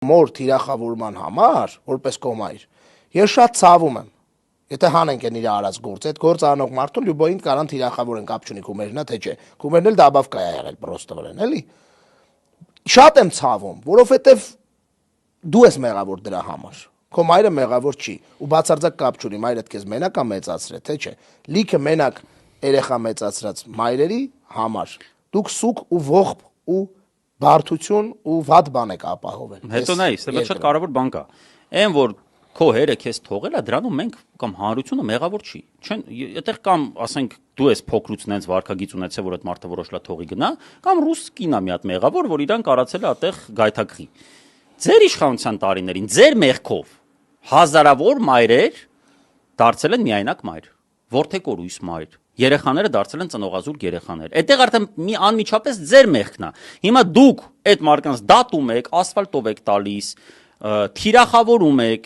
Մոր թիրախավորման համար, որպես կոմայր, ես շատ ցավում եմ։ Եթե հանենք են իր արած գործը, այդ գործը անող մարդուն լյուբոյին կարան թիրախավորեն, կապ չունի կումերն է թե չէ։ Կումերն էլ դաբավկա է եղել պրոստը վրան, էլի։ Շատ եմ ցավում, որովհետև դու ես մեղավոր դրա համար։ Քո մայրը մեղավոր չի, ու բացարձակ կապ չունի մայրդ քեզ մենակ է մեծացրել, թե չէ։ Լիքը մենակ երեխա մեծացրած մայրերի համար։ Դուք սուկ ու ողբ ու բարդություն ու վատ բան եք ապահովել։ Հետո նայ, սա շատ կարևոր բան կա։ Այն որ քո հերը քեզ թողել է, դրանում մենք կամ հանրությունը մեղավոր չի։ Չեն, այդտեղ կամ ասենք դու ես փոքրուց նենց վարքագիծ ունեցել, որ այդ մարդը որոշලා թողի գնա, կամ ռուս կինա մի հատ մեղավոր, որ իրան կարացել է այդտեղ գայթակղի։ Ձեր իշխանության տարիներին, ձեր մեղքով հազարավոր մայրեր դարձել են միայնակ մայր, որդեկորույս մայր։ Երեխաները դարձել են ծնողազուրկ երեխաներ։ Այդտեղ արդեն մի անմիջապես ձեր մեղքն է։ Հիմա դուք այդ մարդկանց դատում եք, ասֆալտով եք տալիս, թիրախավորում եք,